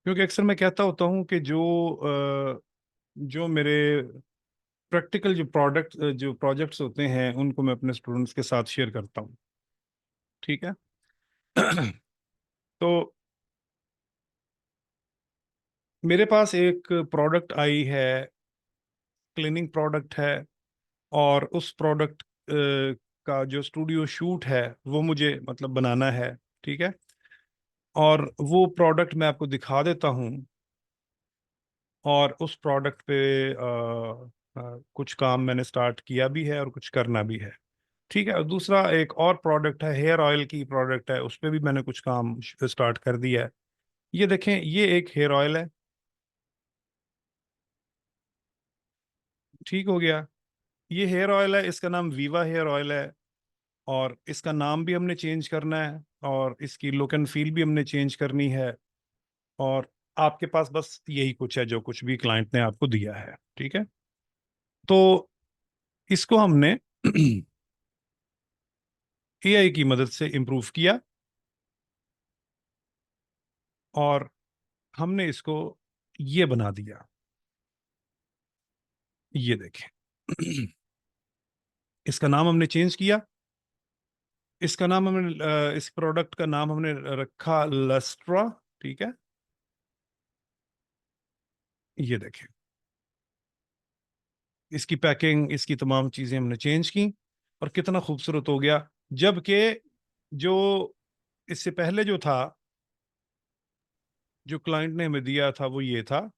क्योंकि अक्सर मैं कहता होता हूँ कि जो मेरे प्रैक्टिकल जो प्रोजेक्ट्स होते हैं उनको मैं अपने स्टूडेंट्स के साथ शेयर करता हूँ। ठीक है। तो मेरे पास एक प्रोडक्ट आई है, क्लीनिंग प्रोडक्ट है। और उस प्रोडक्ट का जो स्टूडियो शूट है वो मुझे मतलब बनाना है। ठीक है। और वो प्रोडक्ट मैं आपको दिखा देता हूँ। और उस प्रोडक्ट पे कुछ काम मैंने स्टार्ट किया भी है और कुछ करना भी है। ठीक है। और दूसरा एक और प्रोडक्ट है, हेयर ऑयल की प्रोडक्ट है, उस पे भी मैंने कुछ काम स्टार्ट कर दिया है। ये देखें, ये एक हेयर ऑयल है। ठीक हो गया। ये हेयर ऑयल है, इसका नाम वीवा हेयर ऑयल है। और इसका नाम भी हमने चेंज करना है, और इसकी लुक एंड फील भी हमने चेंज करनी है। और आपके पास बस यही कुछ है जो कुछ भी क्लाइंट ने आपको दिया है। ठीक है। तो इसको हमने एआई की मदद से इम्प्रूव किया, और हमने इसको ये बना दिया। ये देखें। इसका नाम हमने चेंज किया। इसका नाम हमने इस प्रोडक्ट का नाम हमने रखा लस्ट्रा। ठीक है। ये देखें, इसकी पैकिंग, इसकी तमाम चीजें हमने चेंज की, और कितना खूबसूरत हो गया। जबकि जो इससे पहले जो था, जो क्लाइंट ने हमें दिया था, वो ये था।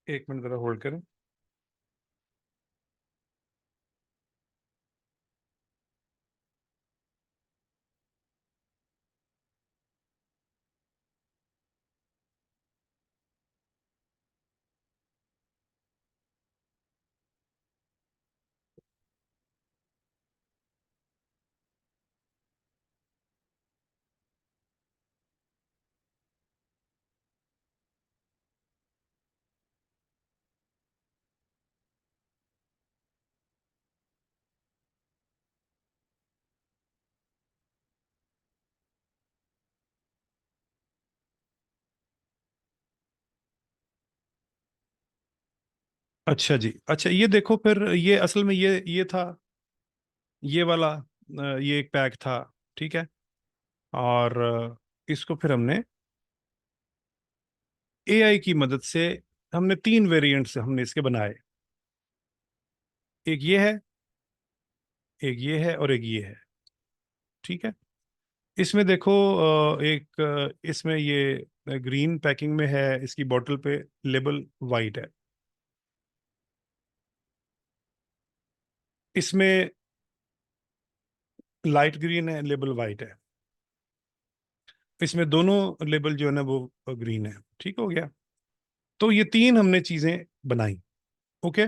एक मिनट जरा होल्ड करें। अच्छा जी, अच्छा, ये देखो फिर, ये असल में ये था, ये वाला ये एक पैक था। ठीक है। और इसको फिर हमने एआई की मदद से, हमने तीन वेरिएंट्स हमने इसके बनाए। एक ये है, एक ये है, और एक ये है। ठीक है। इसमें देखो, इसमें ये ग्रीन पैकिंग में है, इसकी बॉटल पे लेबल वाइट है। इसमें लाइट ग्रीन है, लेबल वाइट है। इसमें दोनों लेबल जो है ना वो ग्रीन है। ठीक हो गया। तो ये तीन हमने चीजें बनाई। ओके।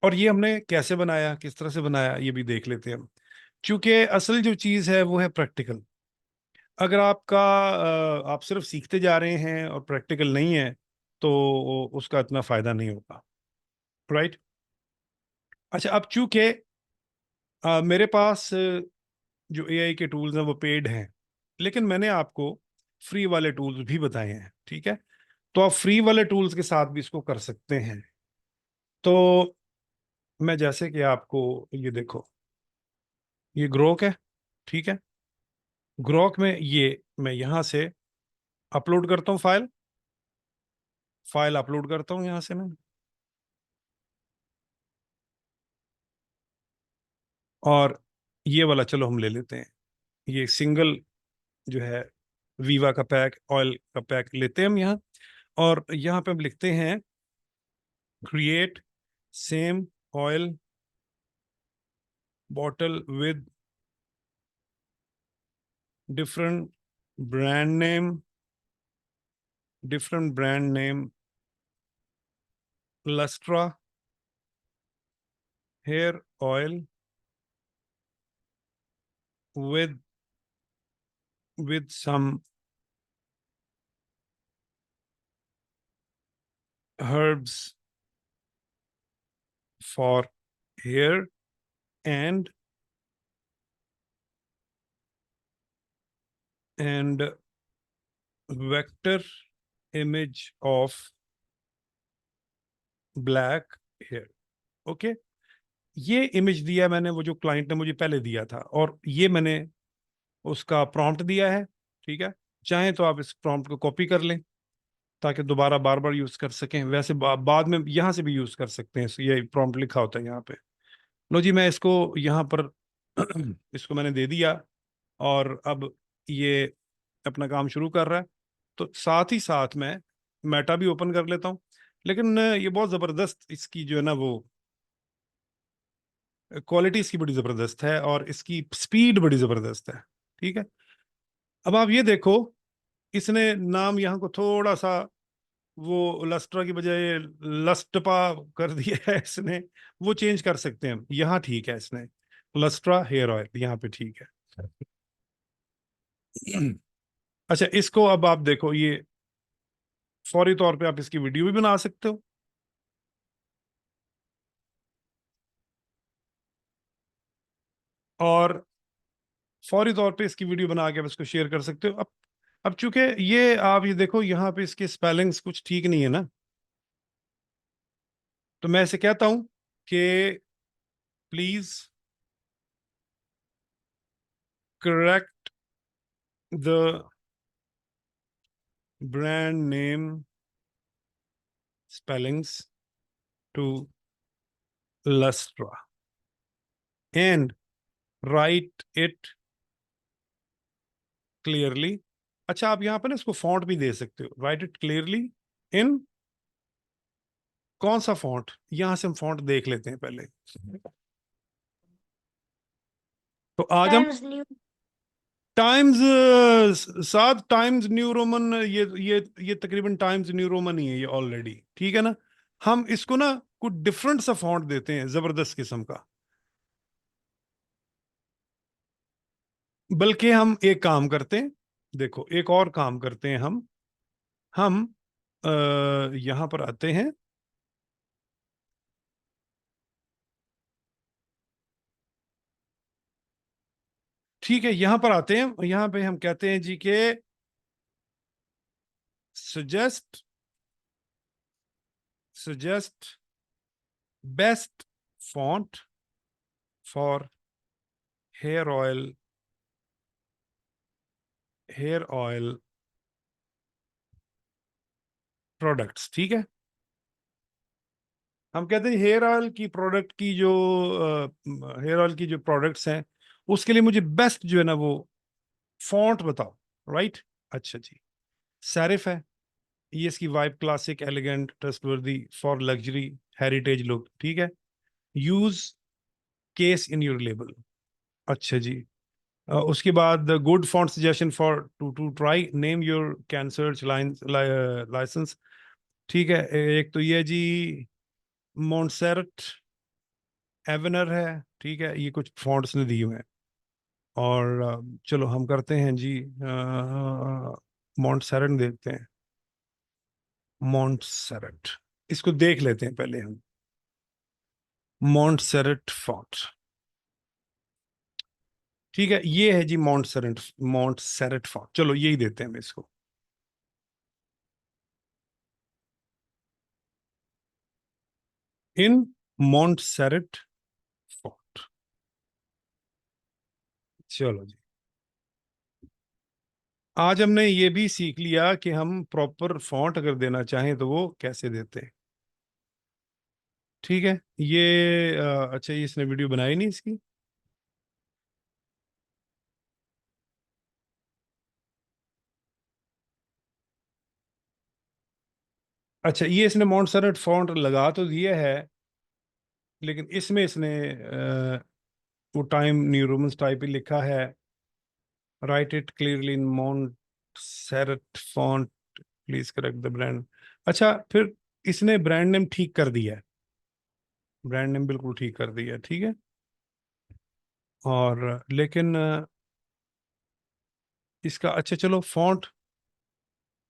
और ये हमने कैसे बनाया, किस तरह से बनाया, ये भी देख लेते हैं हम। क्योंकि असल जो चीज है वो है प्रैक्टिकल। अगर आप सिर्फ सीखते जा रहे हैं और प्रैक्टिकल नहीं है, तो उसका इतना फायदा नहीं होगा। राइट। अच्छा, अब चूंकि मेरे पास जो एआई के टूल्स हैं वो पेड हैं, लेकिन मैंने आपको फ्री वाले टूल्स भी बताए हैं। ठीक है। तो आप फ्री वाले टूल्स के साथ भी इसको कर सकते हैं। तो मैं जैसे कि आपको, ये देखो, ये ग्रोक है। ठीक है। ग्रोक में ये मैं यहाँ से अपलोड करता हूँ फाइल। फाइल अपलोड करता हूँ यहाँ से मैं। और ये वाला चलो हम ले लेते हैं। ये सिंगल जो है, वीवा का पैक, ऑयल का पैक लेते हैं हम यहाँ। और यहाँ पे हम लिखते हैं create same oil bottle with different brand name, different brand name, Lustra hair oil with with some herbs for hair and vector image of black hair. Okay, ये इमेज दिया मैंने, वो जो क्लाइंट ने मुझे पहले दिया था, और ये मैंने उसका प्रॉम्प्ट दिया है। ठीक है, चाहें तो आप इस प्रॉम्प्ट को कॉपी कर लें ताकि दोबारा बार बार यूज कर सकें। वैसे बाद में यहाँ से भी यूज कर सकते हैं, ये प्रॉम्प्ट लिखा होता है यहाँ पे। लो जी, मैं इसको यहाँ पर इसको मैंने दे दिया, और अब ये अपना काम शुरू कर रहा है। तो साथ ही साथ मैं मेटा भी ओपन कर लेता हूँ। लेकिन ये बहुत ज़बरदस्त, इसकी जो है ना वो क्वालिटी इसकी बड़ी ज़बरदस्त है, और इसकी स्पीड बड़ी ज़बरदस्त है। ठीक है, अब आप ये देखो, इसने नाम यहाँ को थोड़ा सा वो लस्ट्रा की बजाय लस्टपा कर दिया है इसने। वो चेंज कर सकते हैं हम, यहाँ ठीक है, इसने लस्ट्रा हेयर ऑयल यहाँ पे ठीक है। अच्छा, इसको अब आप देखो, ये फौरी तौर पे आप इसकी वीडियो भी बना सकते हो, और फौरी तौर पे इसकी वीडियो बना के आप इसको शेयर कर सकते हो। अब चूंकि ये आप ये देखो, यहाँ पे इसके स्पेलिंग्स कुछ ठीक नहीं है ना, तो मैं इसे कहता हूं कि please correct the brand name spellings to Lustra and write it clearly. अच्छा, आप यहाँ पर ना इसको फॉन्ट भी दे सकते हो, राइट इट क्लियरली इन कौन सा फॉन्ट, यहां से हम फॉन्ट देख लेते हैं पहले। तो आज हम टाइम्स न्यू टाइम्स, सात टाइम्स न्यू रोमन, ये तकरीबन टाइम्स न्यू रोमन ही है ये ऑलरेडी। ठीक है ना, हम इसको ना कुछ डिफरेंट सा फॉन्ट देते हैं, जबरदस्त किस्म का। बल्कि हम एक काम करते हैं, देखो एक और काम करते हैं, हम यहां पर आते हैं। ठीक है, यहां पर आते हैं, यहां पे हम कहते हैं जी के suggest suggest best font for hair oil hair oil products. ठीक है, हम कहते हैं हेयर ऑयल की प्रोडक्ट की जो हेयर ऑयल की जो प्रोडक्ट्स हैं, उसके लिए मुझे बेस्ट जो है ना वो फॉन्ट बताओ। राइट, अच्छा जी, सैरिफ है, ये इसकी vibe classic elegant trustworthy for luxury heritage look. ठीक है, use case in your label. अच्छा जी, उसके बाद good font suggestion for to to try name your can search license. ठीक है, एक तो ये जी मॉन्टसेरट एवेनर है। ठीक है, ये कुछ फॉन्ट्स ने दिए हुए हैं, और चलो हम करते हैं जी मॉन्टसेरट देखते हैं। मॉन्टसेरट, इसको देख लेते हैं पहले हम। मॉन्टसेरट फॉन्ट, ठीक है, ये है जी मॉन्टसेरट फॉन्ट। चलो यही देते हैं हम इसको। इन मॉन्टसेरट फॉन्ट, चलो जी, आज हमने ये भी सीख लिया कि हम प्रॉपर फॉन्ट अगर देना चाहें तो वो कैसे देते हैं। ठीक है, ये अच्छा, ये इसने वीडियो बनाई नहीं इसकी। अच्छा, ये इसने मॉन्टसेरट फॉन्ट लगा तो दिया है, लेकिन इसमें इसने वो टाइम न्यू रोमन्स टाइप ही लिखा है। Write it clearly in Montserrat font, please correct the brand. अच्छा, फिर इसने ब्रांड नेम ठीक कर दिया है, ब्रांड नेम बिल्कुल ठीक कर दिया है। ठीक है, और लेकिन इसका अच्छा चलो फॉन्ट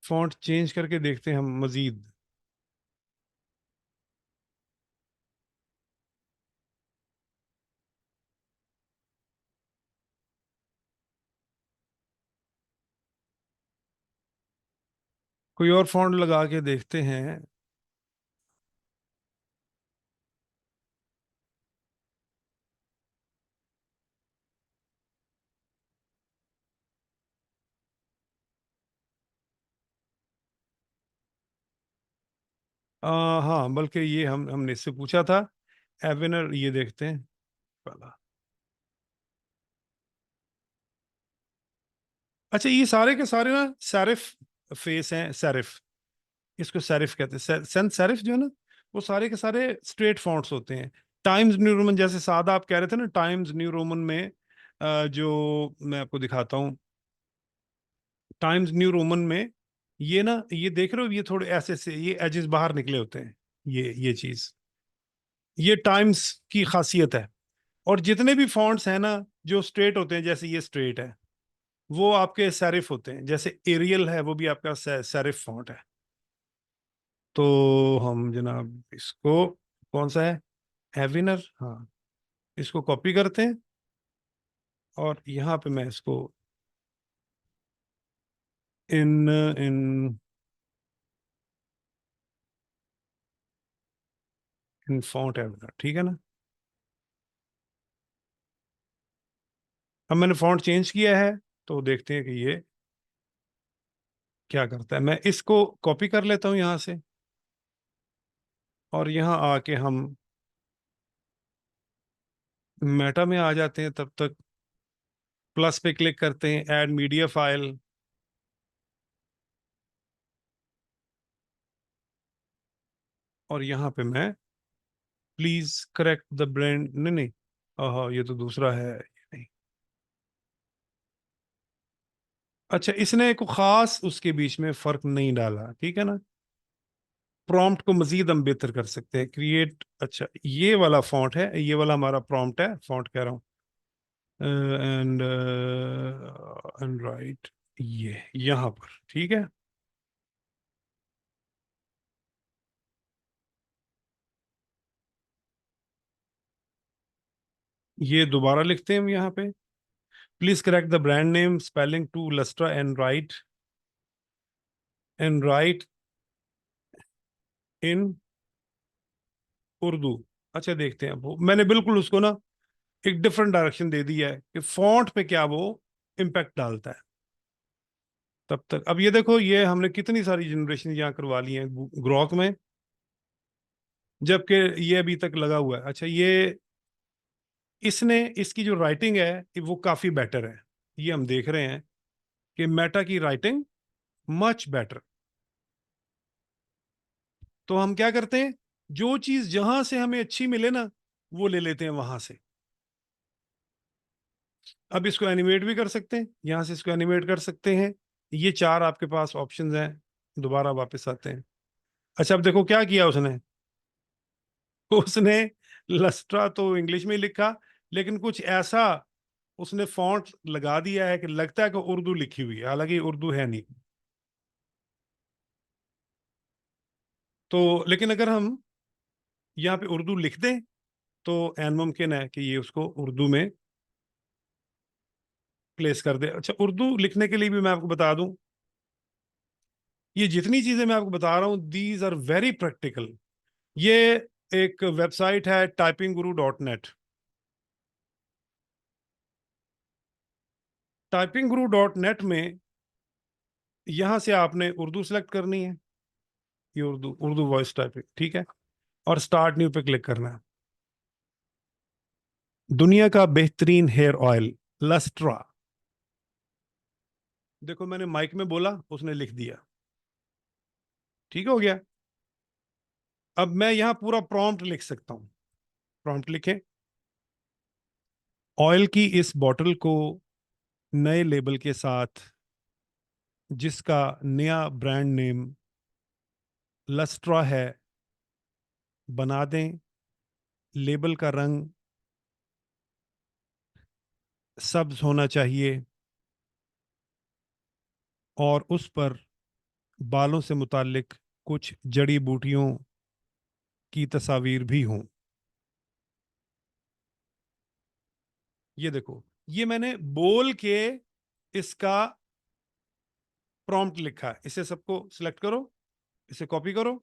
फॉन्ट चेंज करके देखते हैं हम मजीद। कोई और फॉन्ट लगा के देखते हैं। हाँ, बल्कि ये हमने इससे पूछा था। एवेनर, ये देखते हैं पहला। अच्छा, ये सारे के सारे ना सेरिफ फेस हैं, सेरिफ। इसको सेरिफ कहते हैं, सेंस सेरिफ जो है ना, वो सारे के सारे स्ट्रेट फॉन्ट्स होते हैं। टाइम्स न्यू रोमन, जैसे सादा आप कह रहे थे ना, टाइम्स न्यू रोमन में जो मैं आपको दिखाता हूँ, टाइम्स न्यू रोमन में ये ना, ये देख रहे हो, ये थोड़े ऐसे से ये एजेस बाहर निकले होते हैं। ये चीज, ये टाइम्स की खासियत है। और जितने भी फॉन्ट्स हैं ना जो स्ट्रेट होते हैं, जैसे ये स्ट्रेट है, वो आपके सेरिफ होते हैं। जैसे एरियल है, वो भी आपका सेरिफ फॉन्ट है। तो हम जनाब इसको, कौन सा है, एविनर, हाँ, इसको कॉपी करते हैं और यहाँ पे मैं इसको इन इन इन फॉन्ट एविनर, ठीक है ना। अब मैंने फॉन्ट चेंज किया है, तो देखते हैं कि ये क्या करता है। मैं इसको कॉपी कर लेता हूँ यहाँ से, और यहाँ आके हम मेटा में आ जाते हैं। तब तक प्लस पे क्लिक करते हैं, ऐड मीडिया फाइल, और यहाँ पे मैं प्लीज करेक्ट द ब्रांड, नहीं नहीं, हाँ ये तो दूसरा है, ये नहीं। अच्छा, इसने को खास उसके बीच में फर्क नहीं डाला, ठीक है ना। प्रॉम्प्ट को मजीद हम बेहतर कर सकते हैं, क्रिएट, अच्छा ये वाला फॉन्ट है, ये वाला हमारा प्रॉम्प्ट है, फॉन्ट कह रहा हूँ, एंड राइट, ये यहाँ पर, ठीक है। ये दोबारा लिखते हैं हम यहाँ पे, please correct the brand name spelling to Lustra and write in Urdu. अच्छा, देखते हैं, वो मैंने बिल्कुल उसको ना एक डिफरेंट डायरेक्शन दे दी है कि फॉन्ट पे क्या वो इम्पैक्ट डालता है। तब तक अब ये देखो, ये हमने कितनी सारी जनरेशन यहाँ करवा ली हैं ग्रॉक में, जबकि ये अभी तक लगा हुआ है। अच्छा, ये इसने, इसकी जो राइटिंग है वो काफी बेटर है। ये हम देख रहे हैं कि मेटा की राइटिंग मच बेटर। तो हम क्या करते हैं, जो चीज जहां से हमें अच्छी मिले ना, वो ले लेते हैं वहां से। अब इसको एनिमेट भी कर सकते हैं, यहां से इसको एनिमेट कर सकते हैं। ये चार आपके पास ऑप्शंस हैं। दोबारा वापस आते हैं। अच्छा, अब देखो क्या किया उसने। उसने लस्ट्रा तो इंग्लिश में ही लिखा, लेकिन कुछ ऐसा उसने फॉन्ट लगा दिया है कि लगता है कि उर्दू लिखी हुई है, हालांकि उर्दू है नहीं। तो लेकिन अगर हम यहाँ पे उर्दू लिख दें, तो एन मुमकिन है कि ये उसको उर्दू में प्लेस कर दे। अच्छा, उर्दू लिखने के लिए भी मैं आपको बता दूं, ये जितनी चीजें मैं आपको बता रहा हूँ, दीज आर वेरी प्रैक्टिकल। ये एक वेबसाइट है typingguru.net। typingguru.net में यहां से आपने उर्दू सेलेक्ट करनी है, ये उर्दू उर्दू वॉइस टाइपिंग, ठीक है। और स्टार्ट न्यू पे क्लिक करना है। दुनिया का बेहतरीन हेयर ऑयल लस्ट्रा, देखो मैंने माइक में बोला, उसने लिख दिया, ठीक हो गया। अब मैं यहां पूरा प्रॉम्प्ट लिख सकता हूं। प्रॉम्प्ट लिखें, ऑयल की इस बॉटल को नए लेबल के साथ, जिसका नया ब्रांड नेम लस्ट्रा है, बना दें। लेबल का रंग सब्ज होना चाहिए। और उस पर बालों से मुताल्लिक कुछ जड़ी बूटियों की तस्वीर भी हों। ये देखो, ये मैंने बोल के इसका प्रॉम्प्ट लिखा है। इसे सबको सिलेक्ट करो, इसे कॉपी करो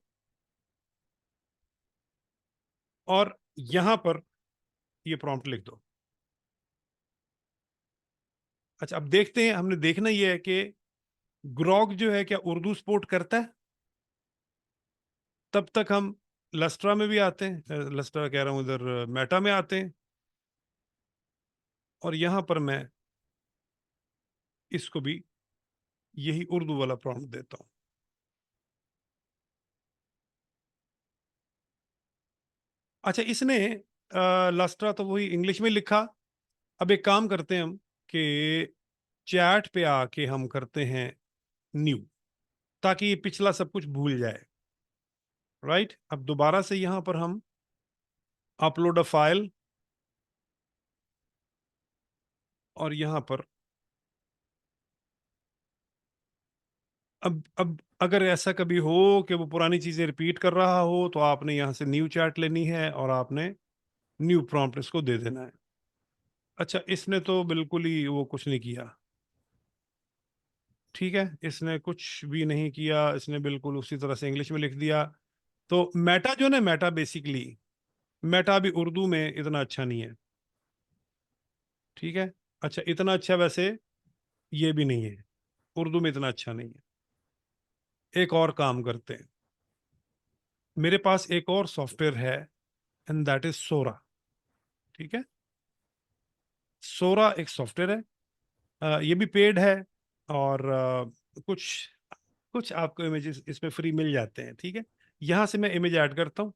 और यहां पर ये प्रॉम्प्ट लिख दो। अच्छा, अब देखते हैं, हमने देखना ये है कि ग्रॉग जो है क्या उर्दू सपोर्ट करता है। तब तक हम लस्ट्रा में भी आते हैं, लस्ट्रा कह रहा हूं, इधर मेटा में आते हैं और यहां पर मैं इसको भी यही उर्दू वाला प्रॉम्प्ट देता हूं। अच्छा, इसने लस्ट्रा तो वही इंग्लिश में लिखा। अब एक काम करते हैं हम कि चैट पे आके हम करते हैं न्यू, ताकि ये पिछला सब कुछ भूल जाए। राइट, अब दोबारा से यहां पर हम अपलोड अ फाइल और यहां पर अब अगर ऐसा कभी हो कि वो पुरानी चीजें रिपीट कर रहा हो, तो आपने यहां से न्यू चैट लेनी है और आपने न्यू प्रॉम्प्ट इसको दे देना है। अच्छा, इसने तो बिल्कुल ही वो कुछ नहीं किया। ठीक है, इसने कुछ भी नहीं किया, इसने बिल्कुल उसी तरह से इंग्लिश में लिख दिया। तो मेटा जो ना, मेटा बेसिकली, मेटा भी उर्दू में इतना अच्छा नहीं है। ठीक है, अच्छा इतना अच्छा वैसे ये भी नहीं है, उर्दू में इतना अच्छा नहीं है। एक और काम करते हैं, मेरे पास एक और सॉफ्टवेयर है एंड दैट इज सोरा। ठीक है, सोरा एक सॉफ्टवेयर है, ये भी पेड है और कुछ कुछ आपको इमेजेस इसमें फ्री मिल जाते हैं। ठीक है, यहां से मैं इमेज ऐड करता हूँ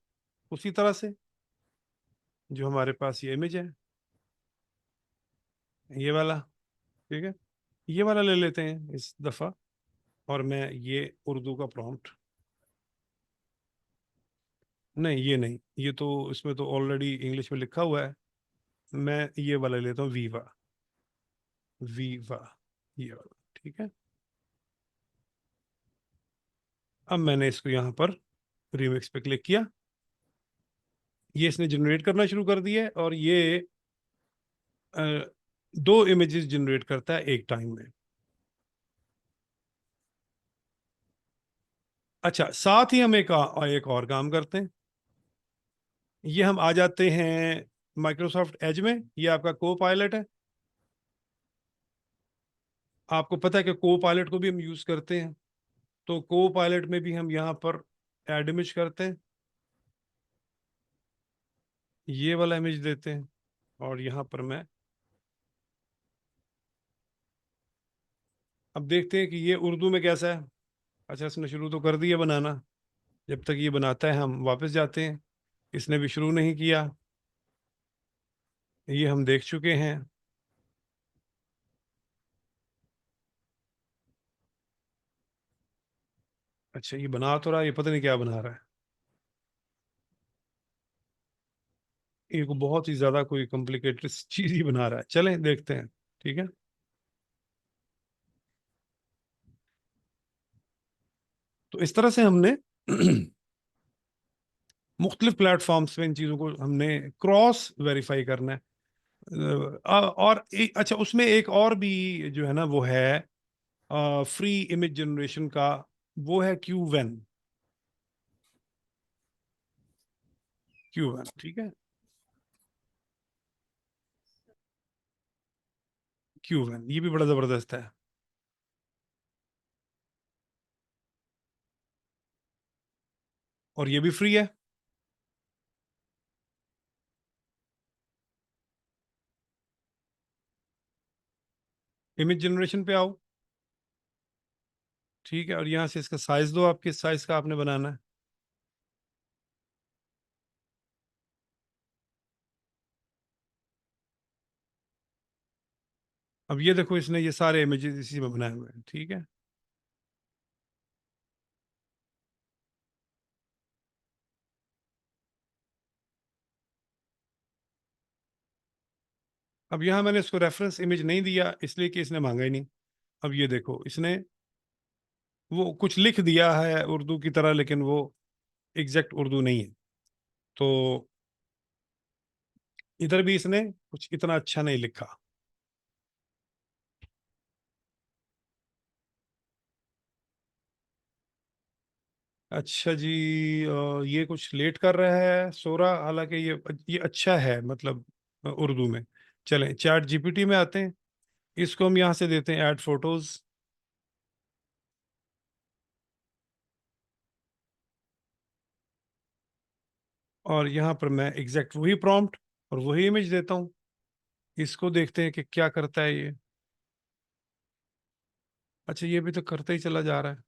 उसी तरह से जो हमारे पास ये इमेज है, ये वाला। ठीक है, ये वाला ले लेते हैं इस दफा और मैं ये उर्दू का प्रॉम्प्ट, नहीं ये नहीं, ये तो इसमें तो ऑलरेडी इंग्लिश में लिखा हुआ है। मैं ये वाला लेता हूँ, वीवा, वीवा, ये वाला। ठीक है, अब मैंने इसको यहाँ पर रीमिक्स पे क्लिक किया, ये इसने जनरेट करना शुरू कर दिया है और ये अ, दो इमेजेस जनरेट करता है एक टाइम में। अच्छा, साथ ही हम एक और काम करते हैं, ये हम आ जाते हैं माइक्रोसॉफ्ट एज में। ये आपका को पायलट है, आपको पता है कि को पायलट को भी हम यूज करते हैं। तो को पायलट में भी हम यहाँ पर एड इमेज करते हैं, ये वाला इमेज देते हैं और यहाँ पर मैं अब देखते हैं कि ये उर्दू में कैसा है। अच्छा, इसने शुरू तो कर दिया बनाना, जब तक ये बनाता है हम वापस जाते हैं। इसने भी शुरू नहीं किया, ये हम देख चुके हैं। अच्छा, ये बना तो रहा है, ये पता नहीं क्या बना रहा है, ये को बहुत ही ज्यादा कोई कॉम्प्लिकेटेड चीज ही बना रहा है। चलें देखते हैं। ठीक है, तो इस तरह से हमने मुख्तलिफ प्लेटफॉर्म्स पे इन चीज़ों को हमने क्रॉस वेरीफाई करना है। और अच्छा, उसमें एक और भी जो है ना वो है फ्री इमेज जनरेशन का, वो है क्यूवेन। क्यूवेन, ठीक है, क्यूवेन ये भी बड़ा जबरदस्त है और ये भी फ्री है। इमेज जनरेशन पे आओ। ठीक है, और यहाँ से इसका साइज दो, आप किस साइज का आपने बनाना है। अब ये देखो, इसने ये सारे इमेजेस इसी में बनाए हुए हैं। ठीक है, अब यहाँ मैंने इसको रेफरेंस इमेज नहीं दिया इसलिए कि इसने मांगा ही नहीं। अब ये देखो, इसने वो कुछ लिख दिया है उर्दू की तरह, लेकिन वो एग्जैक्ट उर्दू नहीं है। तो इधर भी इसने कुछ इतना अच्छा नहीं लिखा। अच्छा जी, ये कुछ लेट कर रहा है, सो रहा, हालांकि ये अच्छा है, मतलब उर्दू में। चलें चैट जीपीटी में आते हैं, इसको हम यहाँ से देते हैं ऐड फोटोज। और यहाँ पर मैं एग्जैक्ट वही प्रॉम्प्ट और वही इमेज देता हूँ। इसको देखते हैं कि क्या करता है ये। अच्छा, ये भी तो करता ही चला जा रहा है।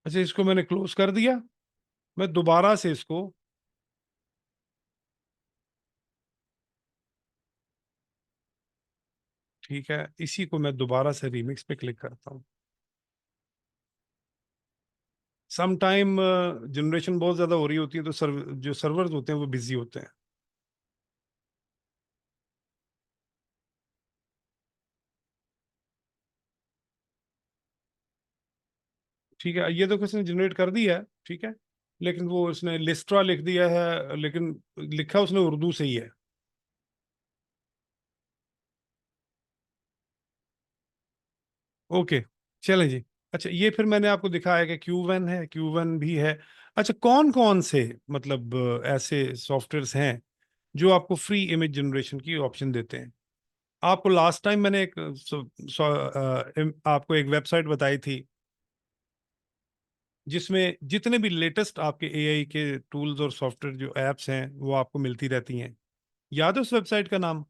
अच्छा, इसको मैंने क्लोज कर दिया। मैं दोबारा से इसको, ठीक है, इसी को मैं दोबारा से रीमिक्स पे क्लिक करता हूँ। सम टाइम जनरेशन बहुत ज्यादा हो रही होती है, तो जो सर्वर्स होते हैं वो बिजी होते हैं। ठीक है, ये तो किसने जनरेट कर दिया है, ठीक है, लेकिन वो उसने लिस्ट्रा लिख दिया है, लेकिन लिखा उसने उर्दू से ही है। ओके, चलें जी। अच्छा, ये फिर मैंने आपको दिखाया कि क्यू वन है, क्यू वन भी है। अच्छा, कौन कौन से, मतलब ऐसे सॉफ्टवेयर्स हैं जो आपको फ्री इमेज जनरेशन की ऑप्शन देते हैं? आपको लास्ट टाइम मैंने एक आपको एक वेबसाइट बताई थी, जिसमें जितने भी लेटेस्ट आपके एआई के टूल्स और सॉफ्टवेयर जो एप्स हैं वो आपको मिलती रहती हैं। याद है उस वेबसाइट का नाम?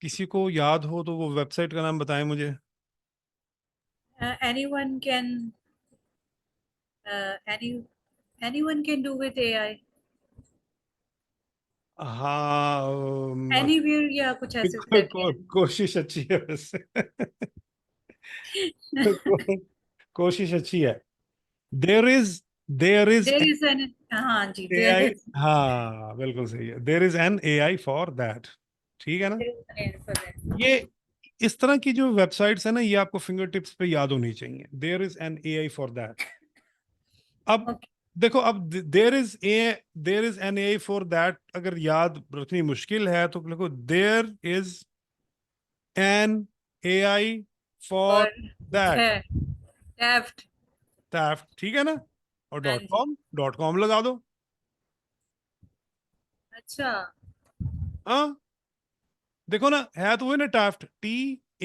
किसी को याद हो तो वो वेबसाइट का नाम बताएं मुझे। Anyone can any anyone can do with AI. हाँ, Anywhere या कुछ ऐसे करके है। कोशिश अच्छी है वैसे। कोशिश अच्छी है। There is there is There is an हाँ जी, there एआई, is हाँ बिल्कुल सही है, there is an AI for that. ठीक है ना? there is an AI for that. ये इस तरह की जो वेबसाइट्स है ना, ये आपको फिंगर टिप्स पे याद होनी चाहिए, there is an AI for that. अब Okay. देखो, अब there is an AI for that अगर याद रखनी मुश्किल है तो लिखो there is an AI for और दैट। है theft। दैट, ठीक है ना? और हाँ जी। डॉट कॉम लगा दो। अच्छा। हाँ, देखो ना, है तो वही ना, TAAFT, TAAFT,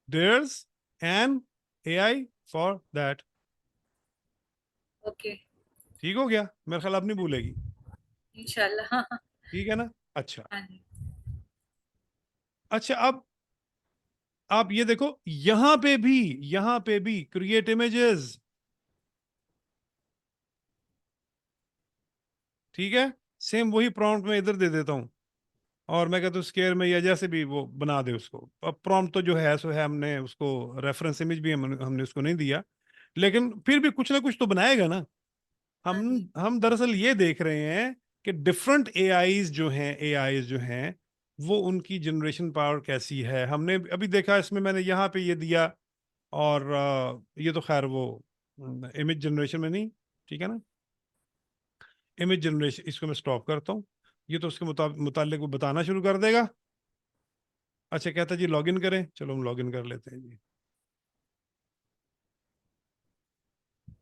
there's an AI for that. Okay. ठीक हो गया, मेरे ख्याल अब नहीं भूलेगी। इंशाल्लाह। हाँ हाँ। ठीक है ना? अच्छा। हाँ जी। अच्छा, अब आप ये देखो, यहां पे भी क्रिएट इमेजेस। ठीक है, सेम वही प्रॉम्प्ट में इधर दे देता हूँ, और मैं कहता हूँ स्केयर में या जैसे भी वो बना दे उसको। अब प्रॉम्प्ट तो जो है सो है, हमने उसको रेफरेंस इमेज भी हमने उसको नहीं दिया, लेकिन फिर भी कुछ ना कुछ तो बनाएगा ना। हम हाँ जी। हम दरअसल ये देख रहे हैं कि डिफरेंट एआईज जो हैं वो उनकी जनरेशन पावर कैसी है। हमने अभी देखा, इसमें मैंने यहाँ पे ये दिया, और ये तो खैर वो इमेज जनरेशन में नहीं, ठीक है ना? इमेज जनरेशन, इसको मैं स्टॉप करता हूँ। ये तो उसके मुतालिक वो बताना शुरू कर देगा। अच्छा, कहता जी लॉगिन करें, चलो हम लॉगिन कर लेते हैं जी।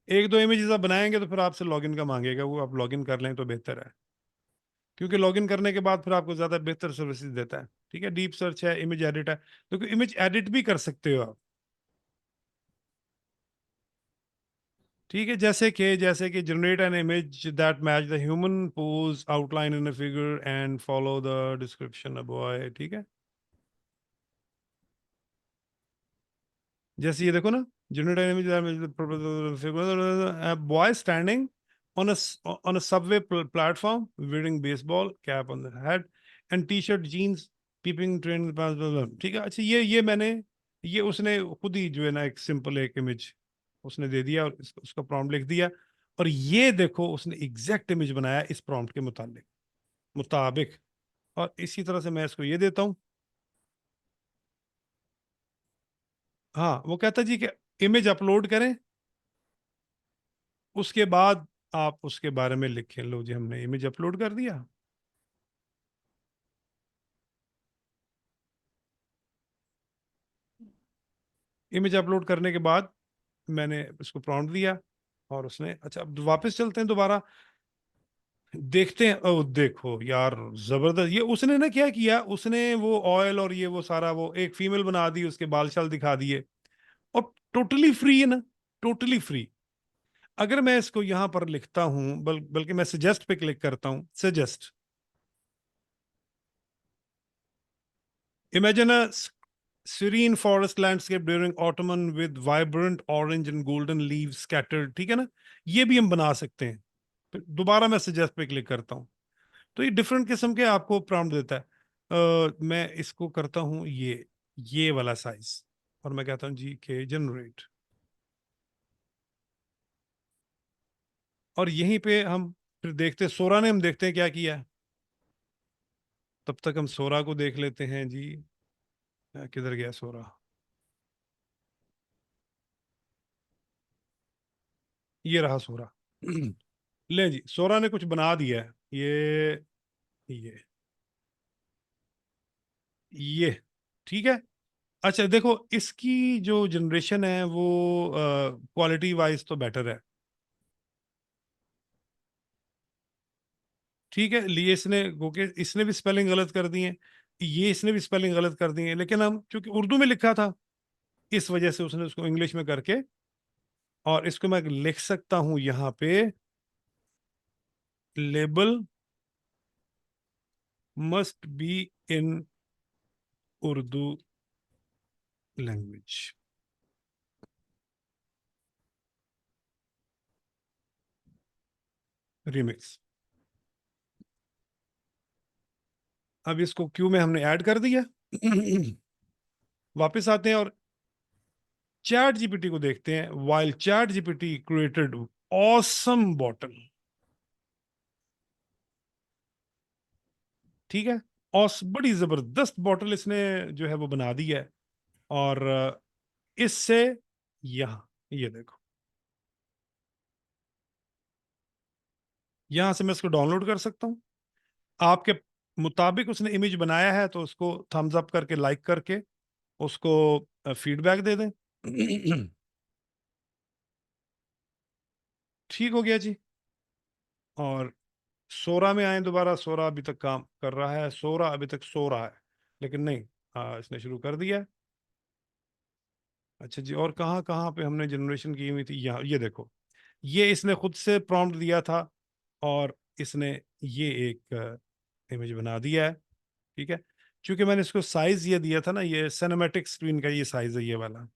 एक दो इमेजेस आप बनाएंगे तो फिर आपसे लॉगिन का मांगेगा, वो आप लॉगिन कर लें तो बेहतर है, क्योंकि लॉगिन करने के बाद फिर आपको ज्यादा बेहतर सर्विसेज देता है। ठीक है, डीप सर्च है, इमेज एडिट है, तो इमेज एडिट भी कर सकते हो आप। ठीक है, जैसे कि generate an image that match the human pose outline in a figure and follow the description above. ठीक है, जैसे ये देखो ना, generate an image boy standing on a subway platform wearing baseball cap on the head and t-shirt jeans peeping train। ठीक है, अच्छा, ये मैंने ये उसने खुद ही जो है ना एक सिंपल एक इमेज उसने दे दिया और उसका प्रॉम्प्ट लिख दिया, और ये देखो उसने एग्जैक्ट इमेज बनाया इस प्रॉम्प्ट के मुताबिक। और इसी तरह से मैं इसको ये देता हूँ। हाँ, वो कहता जी कि इमेज अपलोड करें, उसके बाद आप उसके बारे में लिखें। लो जी, हमने इमेज अपलोड कर दिया। इमेज अपलोड करने के बाद मैंने उसको प्रॉम्प्ट दिया, और उसने, अच्छा अब वापस चलते हैं दोबारा, देखते हैं। ओ देखो यार, जबरदस्त। ये उसने ना क्या किया, उसने वो ऑयल और ये वो सारा वो एक फीमेल बना दी, उसके बाल शाल दिखा दिए, और टोटली फ्री है ना, टोटली फ्री। अगर मैं इसको यहां पर लिखता हूं, बल्कि मैं सजेस्ट पे क्लिक करता हूं, suggest, imagine a serene forest landscape during autumn with vibrant orange and golden leaves scattered, ठीक है ना, ये भी हम बना सकते हैं। फिर दोबारा मैं सजेस्ट पे क्लिक करता हूँ, तो ये डिफरेंट किस्म के आपको प्रॉम्प्ट देता है। मैं इसको करता हूँ ये वाला साइज, और मैं कहता हूँ जी के जनरेट, और यहीं पे हम फिर देखते हैं सोरा ने, हम देखते हैं क्या किया है। तब तक हम सोरा को देख लेते हैं जी। किधर गया सोरा? ये रहा सोरा। ले जी, सोरा ने कुछ बना दिया है। ये ये ठीक है। अच्छा देखो, इसकी जो जनरेशन है वो क्वालिटी वाइज तो बेटर है। ठीक है, लिए इसने क्योंकि इसने भी स्पेलिंग गलत कर दी है, ये इसने भी स्पेलिंग गलत कर दी है, लेकिन हम चूंकि उर्दू में लिखा था, इस वजह से उसने उसको इंग्लिश में करके, और इसको मैं लिख सकता हूं यहाँ पे, label must be in Urdu language, remix. अब इसको क्यू में हमने ऐड कर दिया। वापस आते हैं और चैट जीपीटी को देखते हैं। While chat GPT created awesome bottle, ठीक है, और बड़ी जबरदस्त बॉटल इसने जो है वो बना दी है। और इससे, यहां ये देखो, यहां से मैं इसको डाउनलोड कर सकता हूं। आपके मुताबिक उसने इमेज बनाया है, तो उसको थम्स अप करके, लाइक करके, उसको फीडबैक दे दें। ठीक हो गया जी। और सोरा में आए दोबारा, सोरा अभी तक काम कर रहा है, सोरा अभी तक सो रहा है, लेकिन नहीं, इसने शुरू कर दिया है। अच्छा जी, और कहाँ कहाँ पे हमने जनरेशन की हुई थी? यहाँ ये देखो, ये इसने खुद से प्रॉम्प्ट दिया था, और इसने ये एक इमेज बना दिया है। ठीक है, क्योंकि मैंने इसको साइज ये दिया था ना, ये सिनेमैटिक स्क्रीन का ये साइज है, ये वाला।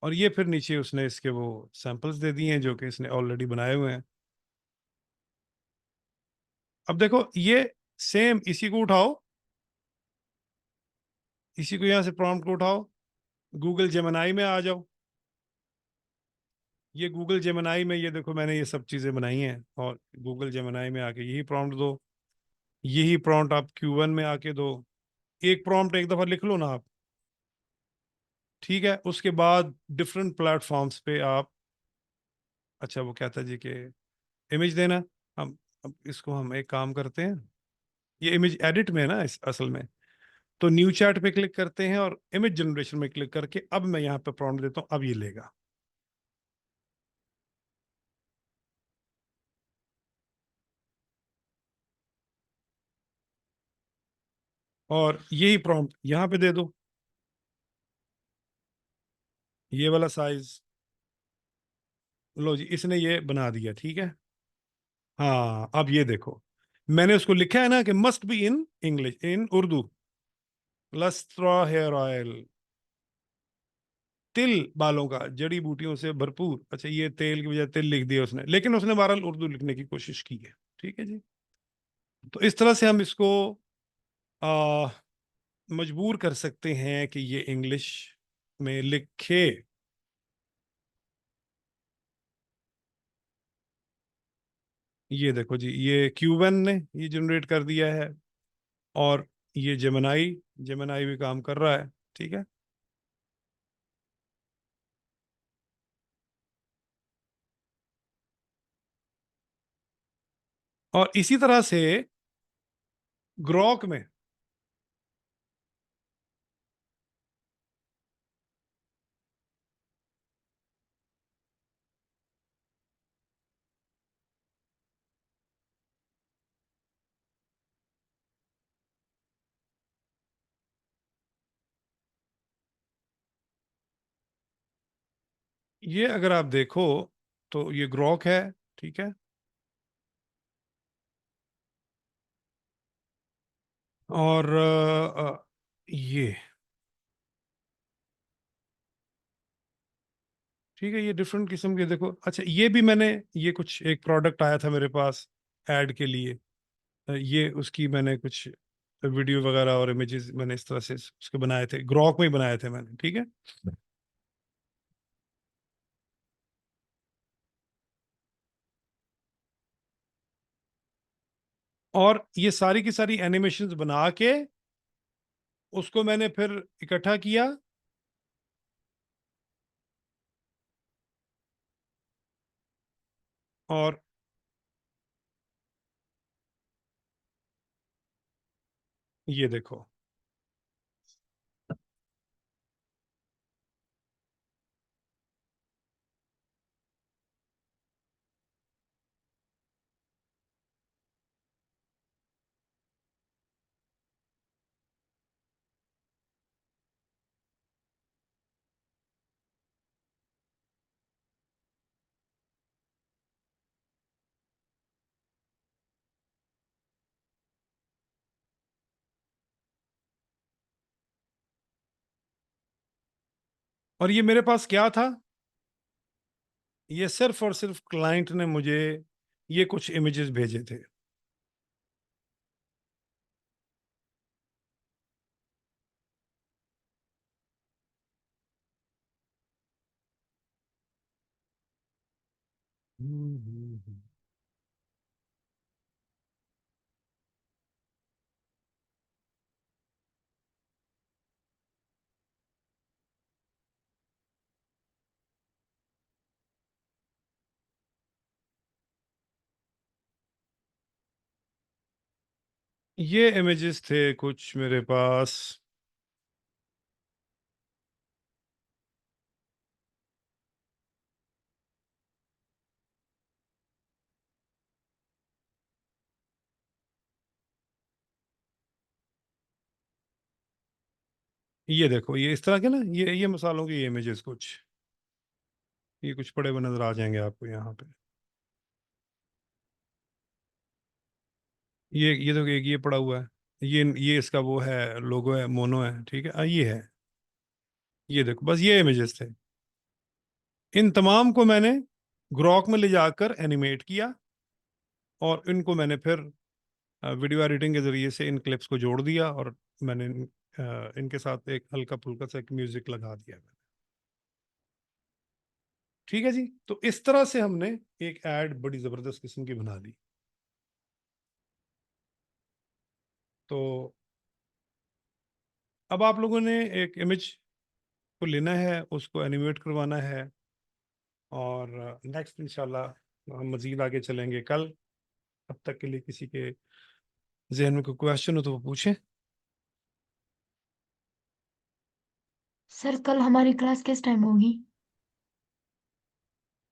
और ये फिर नीचे उसने इसके वो सैंपल्स दे दिए हैं जो कि इसने ऑलरेडी बनाए हुए हैं। अब देखो, ये सेम इसी को उठाओ, इसी को यहाँ से प्रॉम्प्ट को उठाओ, गूगल जेमिनाई में आ जाओ। ये गूगल जेमिनाई में, ये देखो मैंने ये सब चीज़ें बनाई हैं, और गूगल जेमिनाई में आके यही प्रॉम्प्ट दो, यही प्रॉम्प्ट आप Q1 में आके दो। एक प्रॉम्प्ट एक दफ़ा लिख लो ना आप, ठीक है, उसके बाद डिफरेंट प्लेटफॉर्म्स पे आप, अच्छा वो कहता है जी कि इमेज देना। हम अब इसको हम एक काम करते हैं, ये इमेज एडिट में है ना असल में, तो न्यू चैट पे क्लिक करते हैं, और इमेज जनरेशन में क्लिक करके अब मैं यहाँ पे प्रॉम्प्ट देता हूँ, अब ये लेगा। और यही प्रॉम्प्ट यहाँ पे दे दो, ये वाला साइज। लो जी, इसने ये बना दिया, ठीक है। हाँ, अब ये देखो, मैंने उसको लिखा है ना कि must be in English, in Urdu, Lustra hair oil, तिल बालों का, जड़ी बूटियों से भरपूर। अच्छा, ये तेल की बजाय तिल लिख दिया उसने, लेकिन उसने बहरहाल उर्दू लिखने की कोशिश की है। ठीक है जी। तो इस तरह से हम इसको आ, मजबूर कर सकते हैं कि ये इंग्लिश में लिखे। ये देखो जी, ये क्यूबन ने ये जनरेट कर दिया है, और ये जेमिनाई, जेमिनाई भी काम कर रहा है, ठीक है। और इसी तरह से ग्रॉक में ये अगर आप देखो तो ये ग्रॉक है, ठीक है। और ये ठीक है, ये डिफरेंट किस्म के देखो। अच्छा, ये भी मैंने, ये कुछ एक प्रोडक्ट आया था मेरे पास ऐड के लिए, ये उसकी मैंने कुछ वीडियो वगैरह और इमेजेस मैंने इस तरह से उसके बनाए थे, ग्रॉक में ही बनाए थे मैंने, ठीक है। और ये सारी की सारी एनिमेशंस बना के उसको मैंने फिर इकट्ठा किया, और ये देखो, और ये मेरे पास क्या था, ये सिर्फ और सिर्फ क्लाइंट ने मुझे ये कुछ इमेजेस भेजे थे। हम्म। ये इमेजेस थे कुछ मेरे पास। ये देखो, ये इस तरह के ना, ये मसालों के ये इमेजेस कुछ, ये कुछ पड़े हुए नजर आ जाएंगे आपको यहाँ पे। ये देखो, एक ये पड़ा हुआ है, ये इसका वो है, लोगो है, मोनो है, ठीक है। ये है, ये देखो, बस ये इमेजेस थे। इन तमाम को मैंने ग्रॉक में ले जाकर एनिमेट किया, और इनको मैंने फिर वीडियो एडिटिंग के जरिए से इन क्लिप्स को जोड़ दिया, और मैंने इनके साथ एक हल्का फुल्का सा एक म्यूजिक लगा दिया मैंने। ठीक है जी, तो इस तरह से हमने एक एड बड़ी जबरदस्त किस्म की बना ली। तो अब आप लोगों ने एक इमेज को लेना है, उसको एनिमेट करवाना है, और नेक्स्ट इंशाल्लाह हम मजीद आगे चलेंगे कल। अब तक के लिए किसी के जहन में कोई क्वेश्चन हो तो वो पूछें। सर कल हमारी क्लास किस टाइम होगी?